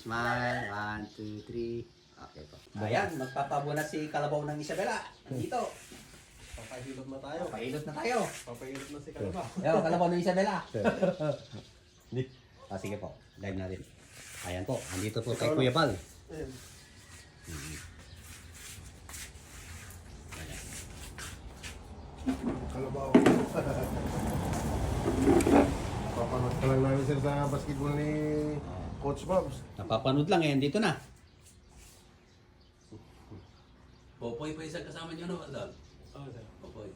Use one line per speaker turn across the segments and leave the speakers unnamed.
Smile, 1, 2, 3. Okay po. Ayan, magpapabunat si Kalabaw ng Isabela. Nandito.
Papahilot na tayo.
Pailot na tayo.
Papahilot na si Kalabaw.
Ayan, Kalabaw ng Isabela. Sige po, live natin. Ayan po, nandito po kay Kuya Bal.
Ayan. Kalabaw. Papanood ka lang namin sir sa basketball ni Coach Bobs.
Napapanood lang eh, dito na.
Popoy pa isang kasama niyo, no? Aldal?
Oo sir.
Popoy.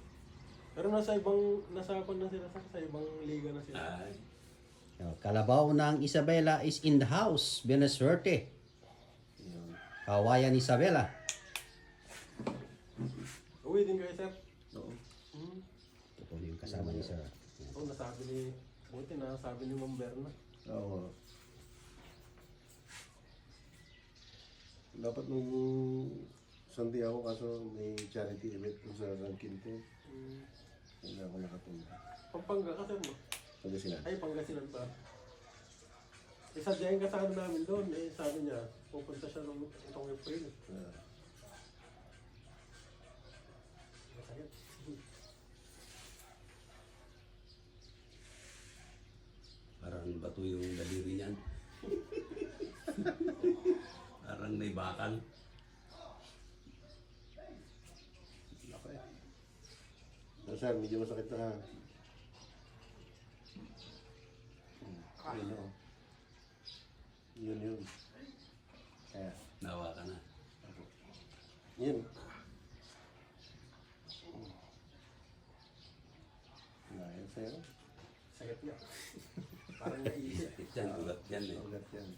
Pero nasa kon na sila sir, sa ibang liga na sila.
Ay.
Kalabaw ng Isabela is in the house. Benasuerte. Kawayan Isabela.
Uwi din kayo sir.
Oo.
Hmm.
Ito po yung kasama ni Sir.
Oo, nasabi ni, buti na sabi ni Ma'am Berna.
Oo. Dapat nung Santiago kaso may charity event kung sa San Quinto. Hindi ako nakapunta.
Pampanga ka sir mo?
Sabi sila.
Ay, Pangasinan pa. Isadyain ka sa ano namin doon. Eh, sabi niya, pupunta siya nung itong April. Masakit.
Parang bato yung daliri niyan. Parang may bakal.
Laki. Sir, medyo masakit na ha. Yun o. Yun. Kaya.
Nawa ka na.
Yun. Ngayon sa'yo.
Sakit niya. Parang naisip.
Sakit yan, ugat yan eh.
Ugat yan.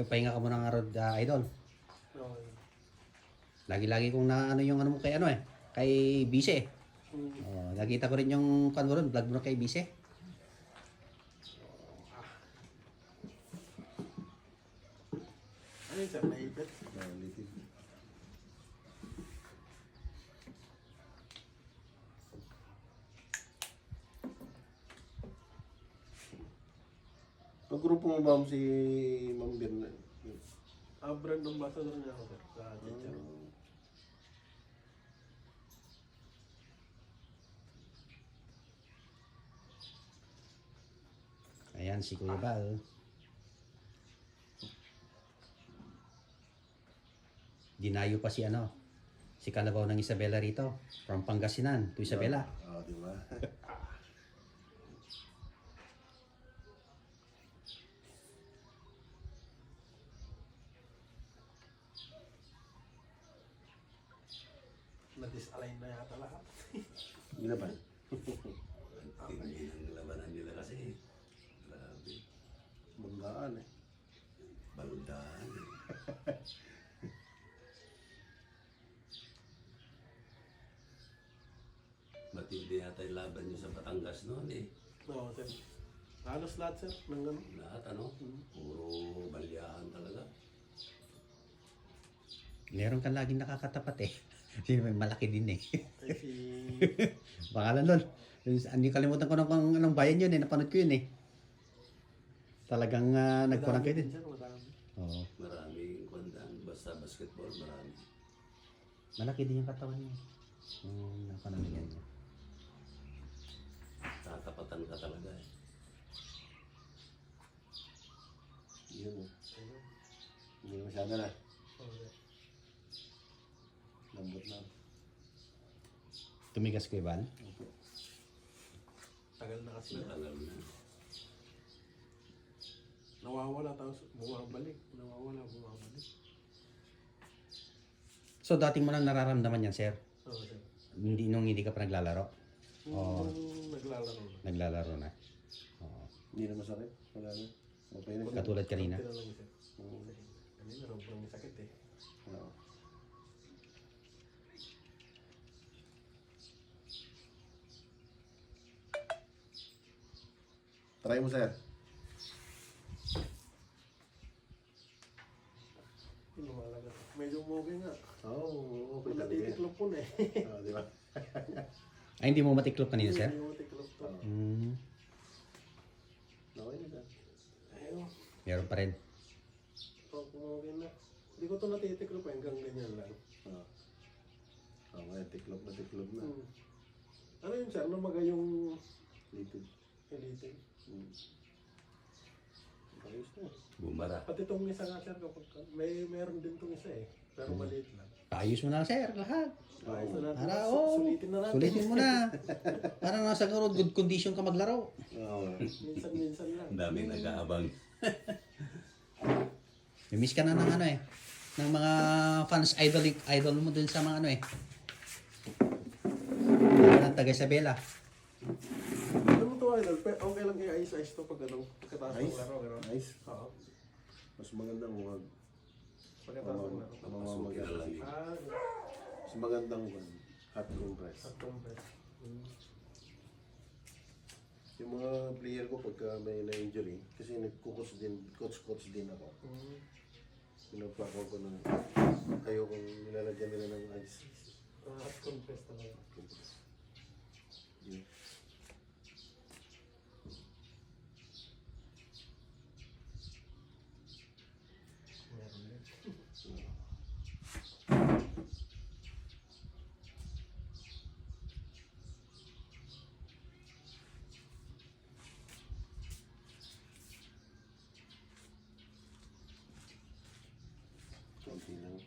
Pahinga ka muna ng arod, idol.
Oo.
Lagi-lagi kong naano yung ano mo kay ano eh. Kay Bise. Oh, nakita ko rin yung kanmo ron, vlog mo na kay Bise.
Ano yun sir, naipit?
Litid. Ang grupo mo ba si Ma'am Birna?
Brand ambassador niya ako sir, sa Chichar.
Ayan, si Kuya Bal. Dinayo pa si ano, si Kalabaw ng Isabela rito. From Pangasinan to Isabela.
Oo, di ba?
Na-disalign na yata lahat.
Hindi na ba?
Hindi ng labanan nila kasi. Grabe.
Banggaan eh.
Baludaan. Matindi yata yung laban nyo sa Batangas noon eh.
Oo sir. Halos lahat sir, ng ano.
Lahat ano? Puro balyahan talaga.
Meron kang laging nakakatapat eh. Sino may malaki din eh.
Ay si...
Pangalan nun. Hindi kalimutan ko ng anong bayan yun eh. Napanood ko yun eh. Talagang nagkurang kayo din.
Sir, madami.
Oo.
Maraming kwandan. Basta basketball, marami.
Malaki din yung katawan niya. Napanood niya.
Tatapatan ka talaga eh.
Yun eh. Hindi masyado na.
Oo, sir.
Lambot na.
Tumigas ko Bal.
Tagal na kasi.
Matagal na.
Nawawala tapos bumabalik. Nawawala, bumabalik.
So dating mo lang nararamdaman yan, sir?
Oo sir.
Hindi ka pa naglalaro? Oo.
Nung naglalaro na.
Naglalaro na. Oo.
Hindi na masakit. Wala na. Okay na siya.
Katulad kanina.
Konti na lang, sir. Kanina, sobrang sakit eh.
Oo. Try mo sir.
Lumalagat. Medyo umuwi nga.
Oo, okay
Wala
talaga.
titiklop po na eh.
Di ba?
Ay, hindi mo matiklop kanina, sir?
Hindi mo tiklop to.
Hmm.
Okay na sir.
Meron pa rin.
Oh, kumagin na. Hindi ko ito natitiklop hanggang ganyan lang.
Ngayon, tiklop na.
Hmm. Ano yun sir? Namaga yung
Litid.
elite.
Ayos na.
Bumara.
Pati itong isa nga sir, kapag meron din itong isa eh. Pero maliit lang.
Ayos mo na, sir, lahat.
Ayos na natin.
Para, oh,
Sulitin na natin.
sulitin mo na. Para nasa good condition ka maglaro.
Oo.
Minsan-minsan lang.
Ang daming nag-aabang.
Miss ka na ng ano eh. Ng mga fans idol mo dun sa mga ano eh. Ng taga Isabela.
Ano mo ito idol? Okay lang i-ice to pag anong pagkataas ng
Ice?
laro. Gano'n.
Ice?
Oo.
Mas magandang huwag.
Pagkataas ng laro.
Papasukin na lang yun.
Mas magandang huwag. Hot compress.
At compress.
Yung mga player ko pagka may na-injury, kasi nagkukots din, coach din ako. Pinapako ko na ayokong nilalagyan nila ng ice.
At compress talaga.
Yun.
Meron din.
Konti lang.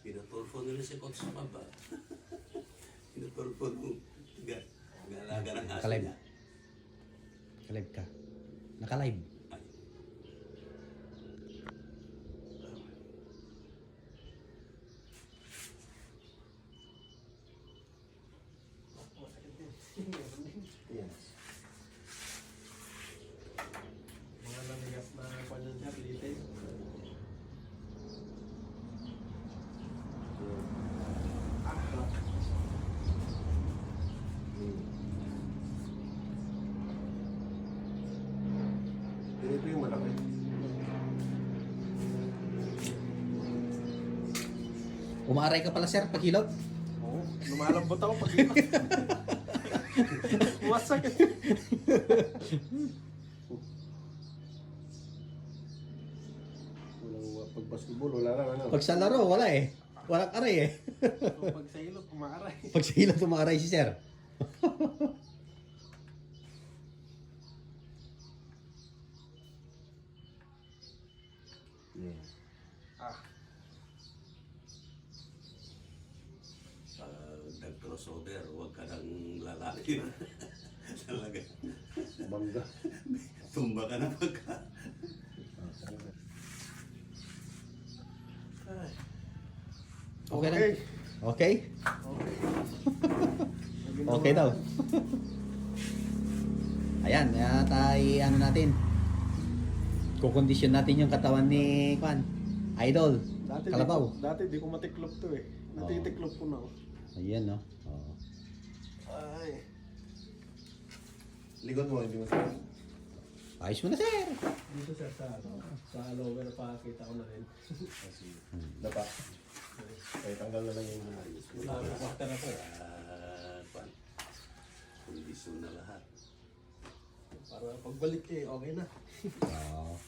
Pinatulfo nila si Coach sa baba. Pinatulfo nung galaga ng aso
Nakalive.
niya.
Nakalive ka. Nakalive.
Ay,
Masakit din. Meron din.
Yes.
Mga namigas na panyan niya, elite.
Ito yung malaki.
Umaaray ka pala, sir, pag hilot.
Oo. Lumalambot ako pag ito. Masakit.
Pag basketball, wala lang ano.
Pag sa laro, wala eh. Walang aray eh.
So, pag sa ilot, umaaray.
Pag sa hilot, umaaray si sir.
Yeah.
nag-crossover, huwag ka ng lalaki. Talaga.
Bangga.
Tumba ka na pagka.
Okay lang. Okay? Okay daw. Ayan, ano natin. Kukondisyon natin yung katawan ni Kwan. Idol. Kalabaw.
Dati di ko matiklop to eh. Natitiklop ko na.
Ayan, no? Oo.
Ay.
Likod mo, hindi mo sa...
Ayos mo na, sir.
Dito sir sa lower pakita ko na rin.
Kasi, dapa. Kaya tanggal na lang yung ayos.
Water ako.
Kondisyon na lahat.
Para pagbalik eh, okay na.
Oo.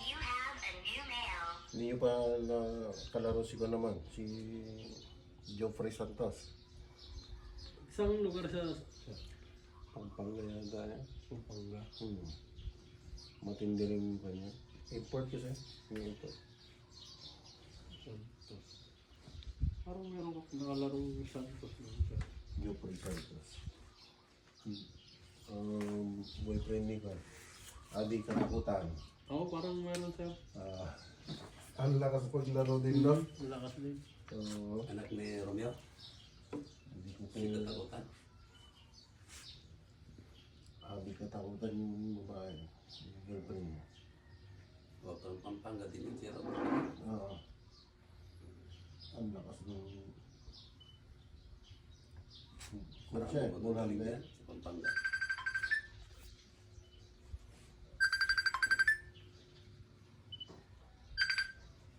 You have a new mail.
Hindi nyo pa na kalaro si ko naman, si Geoffrey Santos.
Isang lugar sa
Pampanga yata yan.
Pampanga.
Matindi rin yung kanya.
Import kasi.
Yung ito.
Parang meron ka nakalarong Santos nun siya.
Jopri Santos. Boyfriend ni Juan. Adi Katakutan.
Oo, parang meron siya.
Ang lakas paglaro din doon.
Malakas din.
Anak ni Romeo.
Hindi ko
Si Katakutan.
Adi Katakutan yung babae. Yung girlfriend mo.
O, Pampanga din yung si Romeo.
Oo. Ang lakas ng... Kung siya,
Magaling
Morales.
yan sa Pampanga.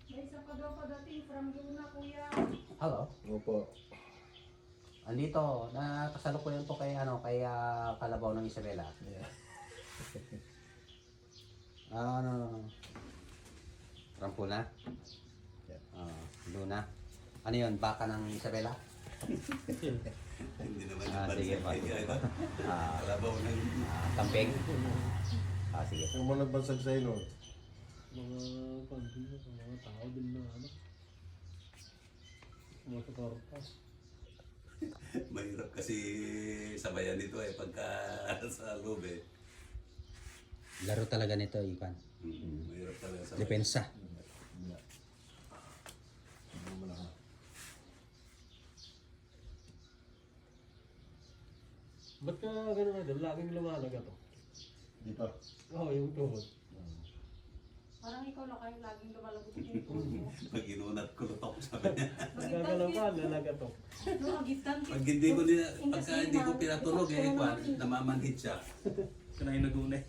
May isa pa daw padating from Luna, kuya.
Hello.
Opo.
Andito, nakasalukuyan po kay Kalabaw ng Isabela.
Yeah.
Rampuna?
Yeah.
Luna. Ano yun? Baka ng Isabela?
Hindi naman
Sige pa.
Kalabaw ng...
Camping? Sige.
Yung mga nagbansag sa'yo noon.
Mga pandino, mga tao din na ano. Mga suporta.
Mahirap kasi sabayan nito pagka sa loob
Laro talaga nito, Ivan.
Mahirap talaga sabayan.
Depensa.
Hindi. Hindi mo lang.
Ba't ka gano'n na doon? Laging lumalaga to.
Dito.
Oo, yung tuhod.
Parang ikaw lang kayo laging lumalagot yung puso mo.
Pag inunat ko lutok, sabi niya.
Gagalaw ka, lalaga to.
No, agitan
Pag hindi ko pagka hindi ko pinatulog namamanhid siya.
Kanay nagunay.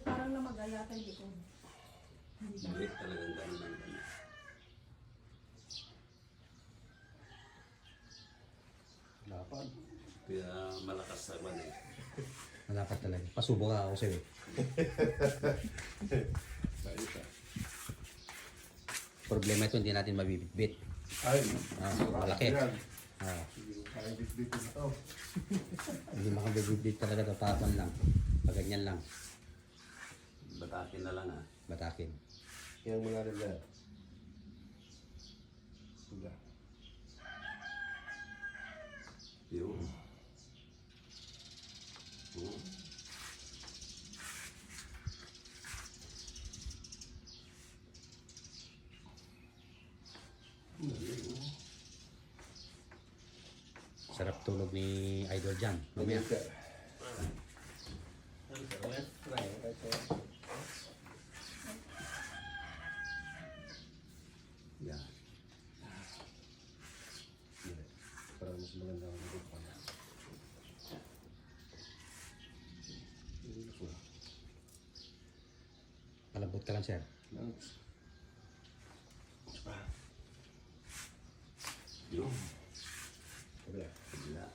Parang namagayatan dito.
Hindi talagang ganun ang ganun.
Dapat.
Kaya malakas sa kwan
Dapat talaga. Pasubo ka ako sa'yo. Problema ito, hindi natin mabibitbit.
Ay.
Malaki.
Yan.
Ah,
Ay, bitbit ito.
hindi makabibitbit talaga ito. Papan lang. Paganyan lang.
Batakin na lang
Batakin.
Yan mula rin yan. Suga.
Yun.
Sarap tulog ni Idol Jan. Mamaya.
Yan.
Para mas maganda ang lugar pa.
Palabot ka lang, sir.
Yun.
Kabila.
Kabila.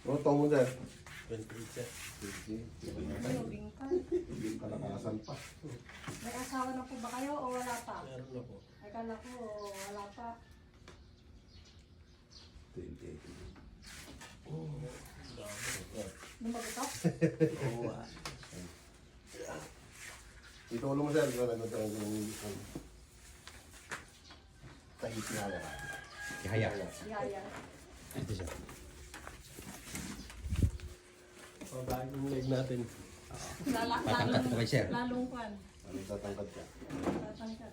Ano taong mo dyan?
28.
20.
Ano, bingkan.
Kalakasan pa.
May asawa na po ba kayo o wala pa?
Meron na po.
Ay, kala ko wala pa.
28.
Lumagotok?
Oo
Ito ulo mo sir. Wala na tayo yung tahit na yan.
Ihaya.
Yaya.
Ito siya.
Pabahin yung leg natin.
Patangkat ko kay sir.
Lalong kwan.
Ano tatangkad ka?
Tatangkat.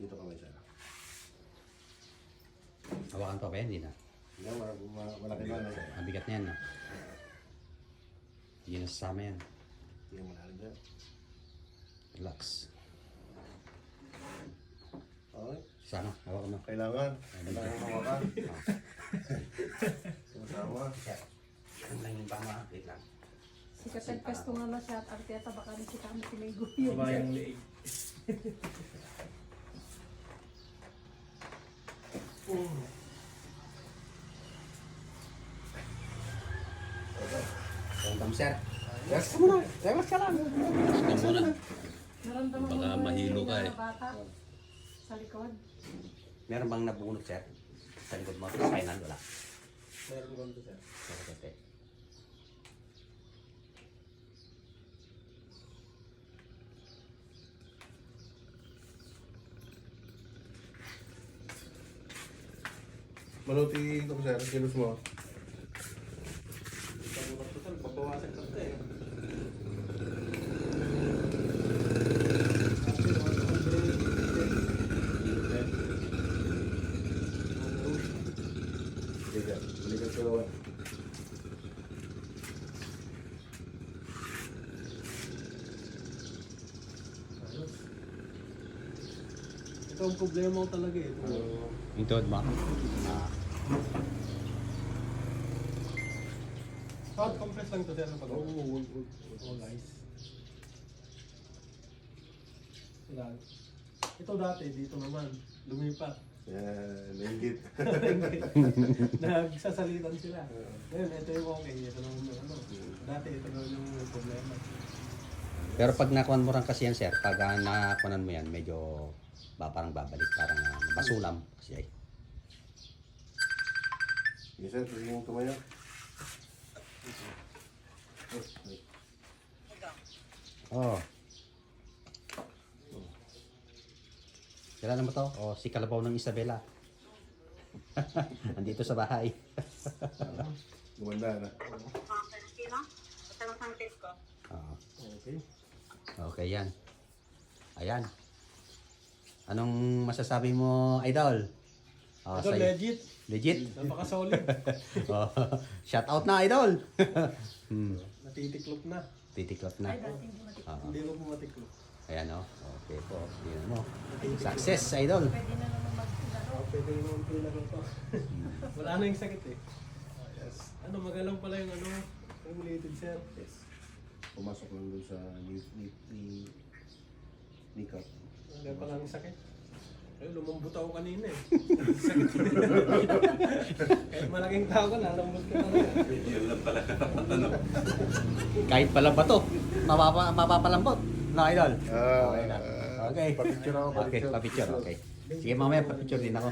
Dito kami sir.
Hawakan pa ba yan? Hindi na.
Hindi, malaki na lang sir.
Mabigat na yan, no? Hindi na sasama yan.
Hindi mo nalang dyan.
Relax.
Okay.
Sama, hawakan mo.
Kailangan. Kailangan mawakan. Sama.
Yan lang yung bama. Wait lang.
Si Katagkas ko nga na siya at Arteta baka rin si kami pinigo yun.
Pabayang leeg.
Come, sir. Relax ka muna. Relax ka lang.
Ito muna.
Naramdaman
Baka
mo
mahilo ka eh.
na bata sa likod.
Meron bang nabunot, sir? Sa likod mo? Sa kainan, wala.
Meron ganito sir.
Okay.
Maluti ito ko sir, kilos mo.
Pag-ulat ko sir, babawasan ka ito eh.
Balikan ko naman.
Ayos. Ito ang problema ko talaga eh.
Yung tuhod mo?
Hot compress lang to sir. Oo guys. Ito dati, dito naman. Lumipat.
Yan, nainggit.
Nagsasalitan sila. Ngayon, ito yung okay. Ito naman yung ano. Dati, ito naman yung problema.
Pero pag nakuhan mo rin kasi yan, sir, pag nakuhanan mo yan, medyo parang babalik, parang basulam. Kasi ay.
Yes sir, pwede yung tumayo.
Oh. Kilala mo to? Oh, si Kalabaw ng Isabela. Andito sa bahay.
Gumanda na.
Oo.
Okay.
Okay yan. Ayan. Anong masasabi mo, Idol? Oh,
Ito
sa'yo.
legit.
Legit?
Napaka-solid.
Oh, shout out na, Idol!
Natitiklop na.
Titiklop na.
Ay, dati hindi matik.
Oo.
Hindi mo pumatiklop.
Ayan o. Okay po. Tingnan mo. Success, Idol.
Pwede na naman maglaro.
Pwede naman pinaro to. Wala na yung sakit eh. Yes. Ano, magalang pala yung ano, regulated sir.
Yes. Pumasok lang doon sa kneecap.
Wala pala yung sakit. Ay, lumambot ako kanina eh. Kahit malaking tao ka, lalambot ka talaga.
Yun lang pala ano.
Kahit pala ba to? Mapapalambot. No, Idol?
Ah,
Okay na. Okay.
papicture ako,
Okay,
papicture.
papicture. Okay. Sige, mamaya papicture din ako.